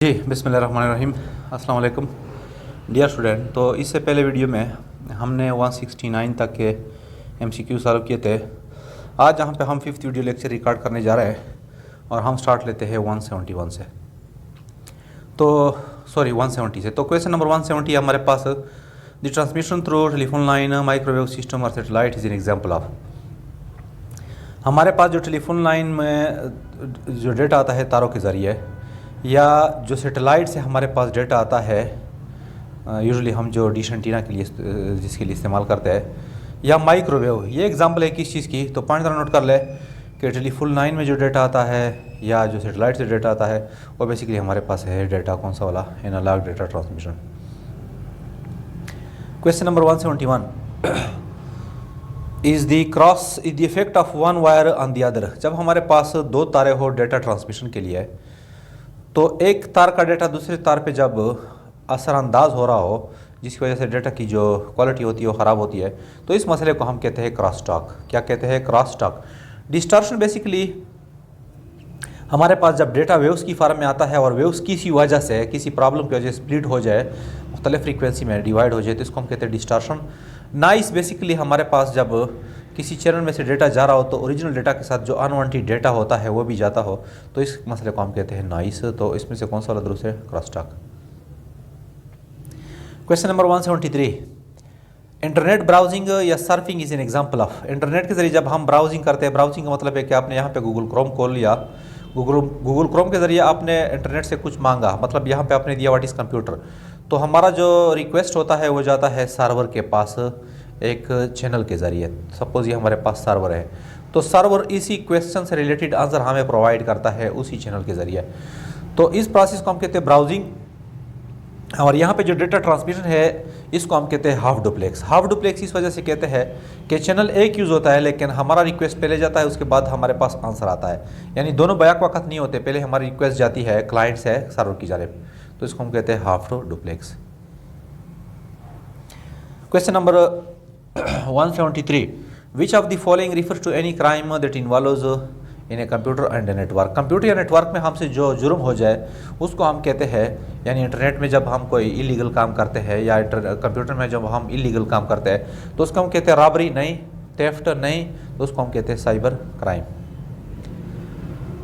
जी बिस्मिल्लाहिर्रहमानिर्रहीम। अस्सलाम वालेकुम डियर स्टूडेंट। तो इससे पहले वीडियो में हमने 169 तक के MCQ सॉल्व किए थे। आज जहाँ पे हम 5th वीडियो लेक्चर रिकॉर्ड करने जा रहे हैं और हम स्टार्ट लेते हैं 171 से, तो सॉरी 170 से। तो क्वेश्चन नंबर 170 हमारे पास, the transmission through telephone line microwave system और satellite is an example of. हमारे पास जो टेलीफोन लाइन में जो डेटा आता है तारों के ज़रिए, या जो सैटेलाइट से हमारे पास डेटा आता है, यूजुअली हम जो डिश एंटीना के लिए जिसके लिए इस्तेमाल करते हैं, या माइक्रोवेव, ये एग्जांपल है किस चीज़ की। तो पॉइंट नोट कर ले कि टेलीफोन लाइन में जो डेटा आता है या जो सैटेलाइट से डेटा आता है वो बेसिकली हमारे पास है डेटा कौन सा वाला, analog data transmission. Question number 171 is the effect of one wire on the other. जब हमारे पास दो तारे हो डेटा ट्रांसमिशन के लिए, तो एक तार का डेटा दूसरे तार पे जब असरअंदाज हो रहा हो, जिसकी वजह से डेटा की जो क्वालिटी होती है वो ख़राब होती है, तो इस मसले को हम कहते हैं क्रॉस टॉक। क्या कहते हैं? Cross talk. डिस्टॉर्शन बेसिकली हमारे पास जब डेटा वेव्स की फॉर्म में आता है और वेव्स किसी वजह से, किसी प्रॉब्लम की वजह से स्प्लिट हो जाए, मुख्तलिफ फ्रीक्वेंसी में डिवाइड हो जाए, तो इसको हम कहते हैं डिस्टॉर्शन। नॉइस बेसिकली हमारे पास जब किसी चैनल में से डेटा जा रहा हो तो ओरिजिनल डेटा के साथ जो अनवांटेड डेटा होता है वो भी जाता हो, तो इस मसले को हम कहते हैं नॉइस। तो इसमें से कौन सा वाला दुरुस्त है? Cross talk. Question number 173, internet browsing या surfing is an example of. Internet के ज़रिए जब हम ब्राउजिंग करते हैं, ब्राउजिंग का मतलब है कि आपने यहाँ पे गूगल क्रोम खोल लिया, गूगल क्रोम के ज़रिए आपने इंटरनेट से कुछ मांगा, मतलब यहाँ पे आपने दिया व्हाट इज़ कंप्यूटर, तो हमारा जो रिक्वेस्ट होता है वो जाता है सर्वर के पास एक चैनल के ज़रिए। सपोज़ ये हमारे पास सर्वर है, तो सर्वर इसी क्वेश्चन से रिलेटेड आंसर हमें प्रोवाइड करता है उसी चैनल के ज़रिए। तो इस प्रोसेस को हम कहते हैं ब्राउजिंग। और यहाँ पे जो डेटा ट्रांसमिशन है इसको हम कहते हैं हाफ डुप्लेक्स। हाफ डुप्लेक्स इस वजह से कहते हैं कि चैनल एक यूज़ होता है, लेकिन हमारा रिक्वेस्ट पहले जाता है, उसके बाद हमारे पास आंसर आता है, यानी दोनों बैक वक्त नहीं होते। पहले हमारी रिक्वेस्ट जाती है क्लाइंट से सर्वर की जानिब, तो इसको हम कहते हैं half duplex. Question number 173, which of the following refers to any crime that involves in a computer and a network. Computer या नेटवर्क में हमसे जो जुर्म हो जाए उसको हम कहते हैं, यानी इंटरनेट में जब हम कोई इलीगल काम करते हैं या कंप्यूटर में जब हम इलीगल काम करते हैं तो उसको हम कहते हैं रॉबरी नहीं, थेफ्ट नहीं, तो उसको हम कहते हैं cyber crime.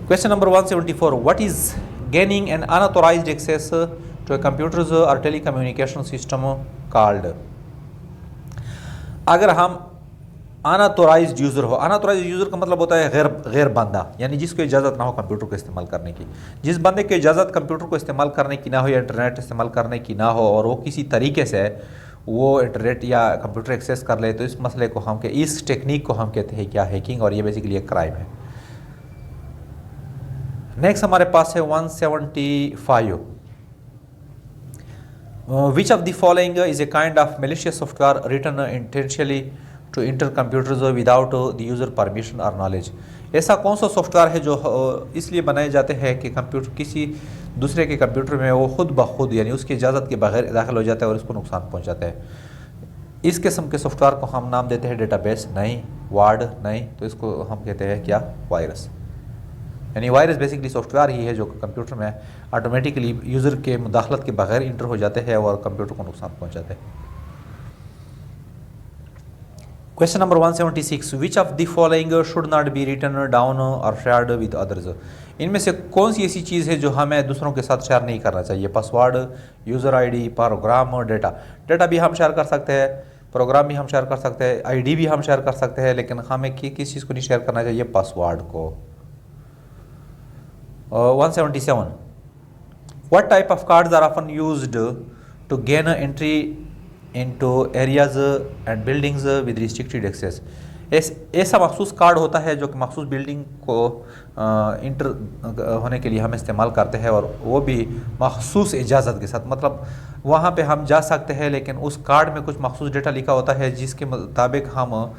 Question number 174, what is gaining an unauthorised access to a computers और टेलीकम्युनिकेशन सिस्टम कॉल्ड। अगर हम अनऑथोराइज्ड यूज़र हो, अनऑथोराइज्ड यूज़र का मतलब होता है गैर बंदा, यानी जिसको इजाज़त ना हो कंप्यूटर को इस्तेमाल करने की। जिस बंदे की इजाज़त कंप्यूटर को इस्तेमाल करने की ना हो या इंटरनेट इस्तेमाल करने की ना हो और वो किसी तरीके से वो इंटरनेट या कंप्यूटर एक्सेस कर ले, तो इस मसले को हम इस टेक्निक को हम कहते हैं क्या? हैकिंग। और ये बेसिकली एक क्राइम है। नेक्स्ट हमारे पास है 175, which of the following is a kind of malicious software written intentionally to enter computers without the user permission और नॉलेज। ऐसा कौन सा सॉफ्टवेयर है जो इसलिए बनाए जाते हैं कि कंप्यूटर किसी दूसरे के कंप्यूटर में वो खुद ब खुद, यानी उसकी इजाज़त के बगैर दाखिल हो जाता है और उसको नुकसान पहुंचाता है। इस किस्म के सॉफ्टवेयर को हम नाम देते हैं डेटाबेस नहीं, वार्ड नहीं, तो इसको हम कहते हैं क्या? वायरस। यानी वायरस बेसिकली सॉफ्टवेयर ही है जो कंप्यूटर में ऑटोमेटिकली यूज़र के मुदाखलत के बगैर इंटर हो जाते हैं और कंप्यूटर को नुकसान पहुंचाते हैं। Question number 176, which of the following should not be written down और शेयर्ड विद अदर्स। इनमें से कौन सी ऐसी चीज़ है जो हमें दूसरों के साथ शेयर नहीं करना चाहिए? Password, user ID, program, data. Data भी हम शेयर कर सकते हैं, प्रोग्राम भी हम शेयर कर सकते हैं, आईडी भी हम शेयर कर सकते हैं, लेकिन हमें किस चीज़ को नहीं शेयर करना चाहिए? पासवर्ड को। 177, what type of cards are often used to gain entry into areas and buildings with restricted access। ऐसा मखसूस कार्ड होता है जो कि मखसूस बिल्डिंग को इंटर होने के लिए हम इस्तेमाल करते हैं, और वो भी मखसूस इजाज़त के साथ। मतलब वहाँ पे हम जा सकते हैं, लेकिन उस कार्ड में कुछ मखसूस डेटा लिखा होता है जिसके मुताबिक हम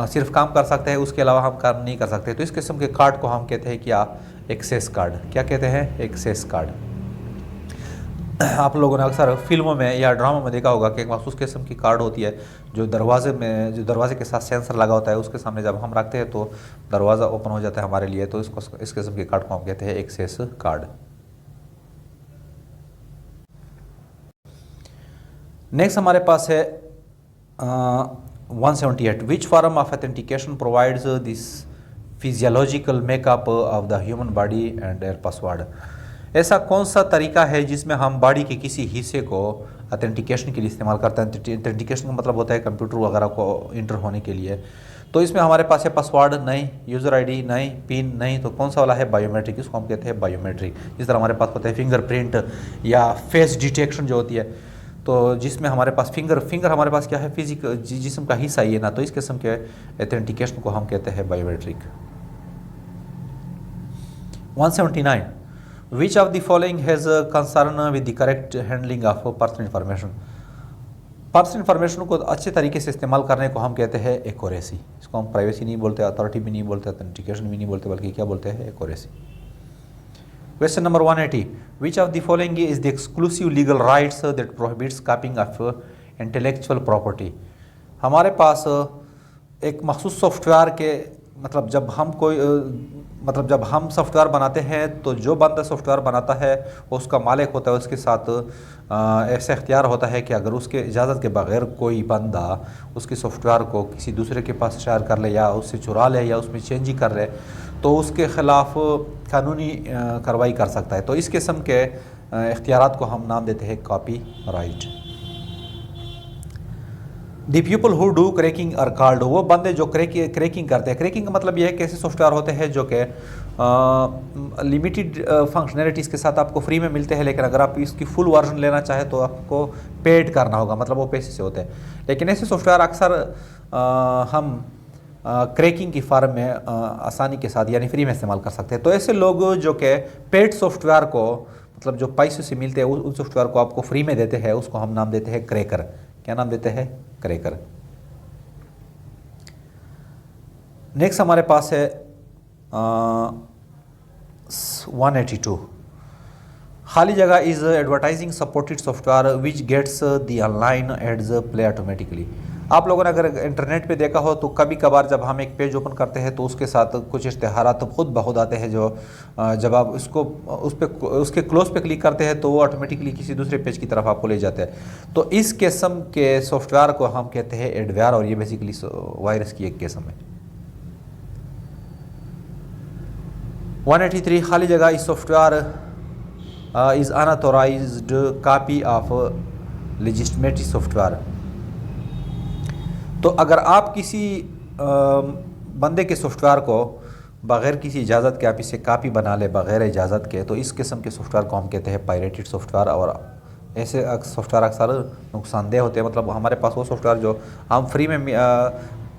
सिर्फ काम कर सकते हैं, उसके अलावा हम काम नहीं कर सकते। तो इस किस्म के कार्ड को हम कहते हैं क्या? Access card. क्या कहते हैं? Access card. आप लोगों ने अक्सर फिल्मों में या ड्रामा में देखा होगा कि एक मखसूस किस्म की कार्ड होती है जो दरवाजे के साथ सेंसर लगा होता है, उसके सामने जब हम रखते हैं तो दरवाज़ा ओपन हो जाता है हमारे लिए। तो इस किस्म के कार्ड को हम कहते हैं एक्सेस कार्ड। नेक्स्ट हमारे पास है 178, which form of authentication provides this physiological makeup of the human body and their password. ऐसा कौन सा तरीका है जिसमें हम बॉडी के किसी हिस्से को ऑथेंटिकेशन के लिए इस्तेमाल करते हैं। ऑथेंटिकेशन का मतलब होता है कंप्यूटर वगैरह को इंटर होने के लिए। तो इसमें हमारे पास है पासवर्ड नहीं, यूज़र आईडी नहीं, पिन नहीं, तो कौन सा वाला है बायोमेट्रिक, इसको हम कहते हैं बायोमेट्रिक। जिस तरह हमारे पास होता है फिंगरप्रिंट या फेस डिटेक्शन जो होती है, तो जिसमें हमारे पास फिंगर हमारे पास क्या है, फिजिकल जिस्म का हिस्सा ही है ना, तो इस किस्म के ऑथेंटिकेशन को हम कहते हैं biometric. 179, which of the following has concern with the correct handling of personal information. Personal information को अच्छे तरीके से इस्तेमाल करने को हम कहते हैं एक्यूरेसी। इसको हम प्राइवेसी नहीं बोलते, अथॉरिटी भी नहीं बोलते, ऑथेंटिकेशन भी नहीं बोलते, बल्कि क्या बोलते हैं, accuracy. Question number 180, which of the following is the exclusive legal rights that prohibits कॉपिंग of intellectual property. हमारे पास एक मखसूस सॉफ्टवेयर के मतलब जब हम सॉफ्टवेयर बनाते हैं तो जो बंदा सॉफ्टवेयर बनाता है वो उसका मालिक होता है, उसके साथ ऐसा इख्तियार होता है कि अगर उसके इजाज़त के बगैर कोई बंदा उसके सॉफ्टवेयर को किसी दूसरे के पास शेयर कर ले या उससे चुरा ले या उसमें चेंजिंग कर ले तो उसके ख़िलाफ़ कानूनी कार्रवाई कर सकता है। तो इस किस्म के इख्तियारात को हम नाम देते हैं copyright. The people who do cracking are called, वो बंदे जो क्रैकिंग करते हैं। क्रैकिंग का मतलब यह है कि ऐसे सॉफ्टवेयर होते हैं जो कि लिमिटेड फंक्शनैलिटीज़ के साथ आपको फ्री में मिलते हैं, लेकिन अगर आप इसकी फुल वर्जन लेना चाहें तो आपको पेड करना होगा, मतलब वो पैसे से होते हैं। लेकिन ऐसे सॉफ्टवेयर अक्सर हम क्रैकिंग की फॉर्म में आसानी के साथ यानी फ्री में इस्तेमाल कर सकते हैं। तो ऐसे लोग जो कि पेड सॉफ्टवेयर को मतलब जो पैसे से मिलते हैं उन सॉफ्टवेयर को आपको फ्री में देते हैं, उसको हम नाम देते हैं क्रैकर। क्या नाम देते हैं, क्रैकर। नेक्स्ट हमारे पास है 182, खाली जगह is advertising supported software which gets the online ads play automatically. आप लोगों ने अगर इंटरनेट पे देखा हो तो कभी कभार जब हम एक पेज ओपन करते हैं तो उसके साथ कुछ इश्तिहारात तो खुद ब खुद आते हैं, जो जब आप उसके क्लोज पे क्लिक करते हैं तो वो ऑटोमेटिकली किसी दूसरे पेज की तरफ आपको ले जाते हैं। तो इस किस्म के सॉफ्टवेयर को हम कहते हैं एडवेयर, और ये बेसिकली वायरस की एक किस्म है। 183, खाली जगह इस software is unauthorised copy of legitimate software. तो अगर आप किसी बंदे के सॉफ्टवेयर को बग़ैर किसी इजाज़त के आप इसे कापी बना ले बग़ैर इजाज़त के, तो इस किस्म के सॉफ्टवेयर को हम कहते हैं पायरेटेड सॉफ्टवेयर। और ऐसे सॉफ्टवेयर अक्सर नुकसानदेह होते हैं। मतलब हमारे पास वो सॉफ्टवेयर जो हम फ्री में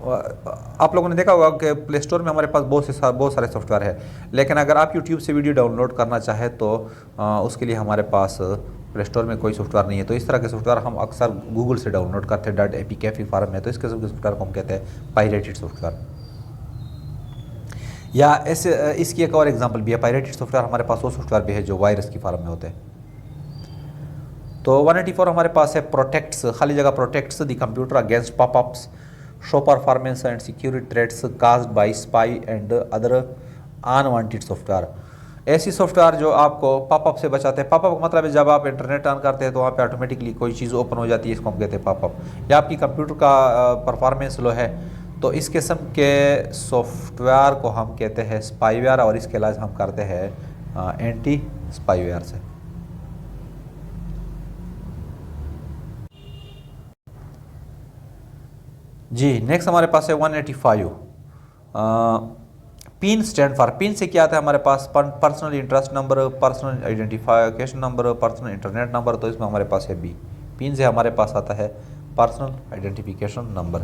आप लोगों ने देखा होगा कि प्ले स्टोर में हमारे पास बहुत सारे सॉफ्टवेयर है, लेकिन अगर आप यूट्यूब से वीडियो डाउनलोड करना चाहें तो उसके लिए हमारे पास प्ले स्टोर में कोई सॉफ्टवेयर नहीं है। तो इस तरह के सॉफ्टवेयर हम अक्सर गूगल से डाउनलोड करते हैं .apk फॉर्म में। तो इस किस्म के सॉफ्टवेयर को हम कहते हैं पायरेटेड सॉफ्टवेयर। या ऐसे इसकी एक और एग्जांपल भी है, पायरेटेड सॉफ्टवेयर हमारे पास वो सॉफ्टवेयर भी है जो वायरस की फॉर्म में होते हैं। तो 184 हमारे पास है प्रोटेक्ट्स, खाली जगह protects the computer against popups, show performance and security threats caused by spy and other unwanted software. ऐसी सॉफ्टवेयर जो आपको पॉपअप से बचाते हैं। पॉपअप का मतलब है जब आप इंटरनेट ऑन करते हैं तो वहाँ पे ऑटोमेटिकली कोई चीज़ ओपन हो जाती है, इसको हम कहते हैं पॉपअप। या आपकी कंप्यूटर का परफॉर्मेंस लो है तो इस किस्म के सॉफ्टवेयर को हम कहते हैं स्पाईवेयर, और इसके इलाज हम करते हैं एंटी स्पाईवेयर से। जी नेक्स्ट हमारे पास है 185, पिन स्टैंड फॉर। पिन से क्या आता है हमारे पास, personal interest number, personal identification number, personal internet number. तो इसमें हमारे पास है बी। पिन से हमारे पास आता है पर्सनल आइडेंटिफिकेशन नंबर।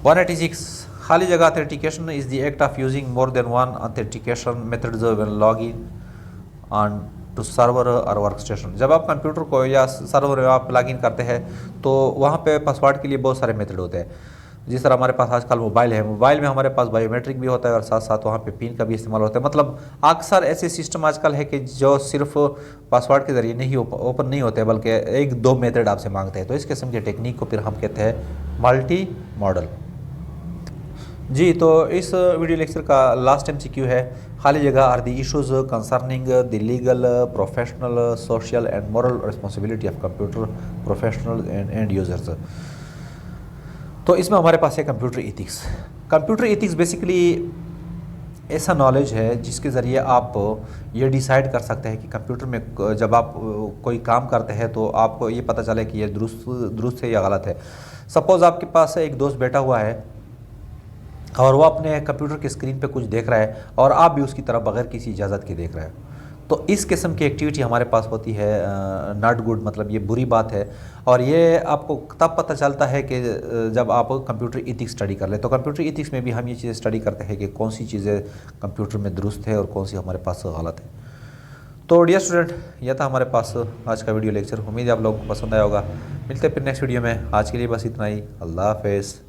186, खाली जगह authentication is the act of using more than one authentication methods when logging on to server और वर्क स्टेशन। जब आप कंप्यूटर को या सर्वर में आप लॉगिन करते हैं तो वहाँ पे पासवर्ड के लिए बहुत सारे मेथड होते हैं। जिस तरह हमारे पास आजकल मोबाइल है, मोबाइल में हमारे पास बायोमेट्रिक भी होता है और साथ साथ वहाँ पे पिन का भी इस्तेमाल होता है। मतलब अक्सर ऐसे सिस्टम आजकल है कि जो सिर्फ पासवर्ड के ज़रिए नहीं ओपन नहीं होते, बल्कि एक दो मेथड आपसे मांगते हैं। तो इस किस्म की टेक्निक को फिर हम कहते हैं मल्टी मॉडल। जी, तो इस वीडियो लेक्चर का लास्ट एमसीक्यू है, खाली जगह are the issues concerning the legal, professional, social and moral responsibility of computer professional and users. तो इसमें हमारे पास है computer ethics. Computer ethics basically ऐसा नॉलेज है जिसके ज़रिए आप ये डिसाइड कर सकते हैं कि कंप्यूटर में जब आप कोई काम करते हैं तो आपको ये पता चले कि ये दुरुस्त दुरुस्त है या गलत है। सपोज़ आपके पास एक दोस्त बैठा हुआ है और वो अपने कंप्यूटर के स्क्रीन पे कुछ देख रहा है और आप भी उसकी तरफ बगैर किसी इजाज़त के देख रहे हो, तो इस किस्म की एक्टिविटी हमारे पास होती है नॉट गुड, मतलब ये बुरी बात है। और ये आपको तब पता चलता है कि जब आप कंप्यूटर इथिक्स स्टडी कर ले। तो कंप्यूटर इथिक्स में भी हम ये चीज़ें स्टडी करते हैं कि कौन सी चीज़ें कंप्यूटर में दुरुस्त है और कौन सी हमारे पास गलत है। तो डियर स्टूडेंट, यह था हमारे पास आज का वीडियो लेक्चर। उम्मीद है आप लोगों को पसंद आया होगा। मिलते हैं फिर नेक्स्ट वीडियो में। आज के लिए बस इतना ही। अल्लाह हाफ़िज़।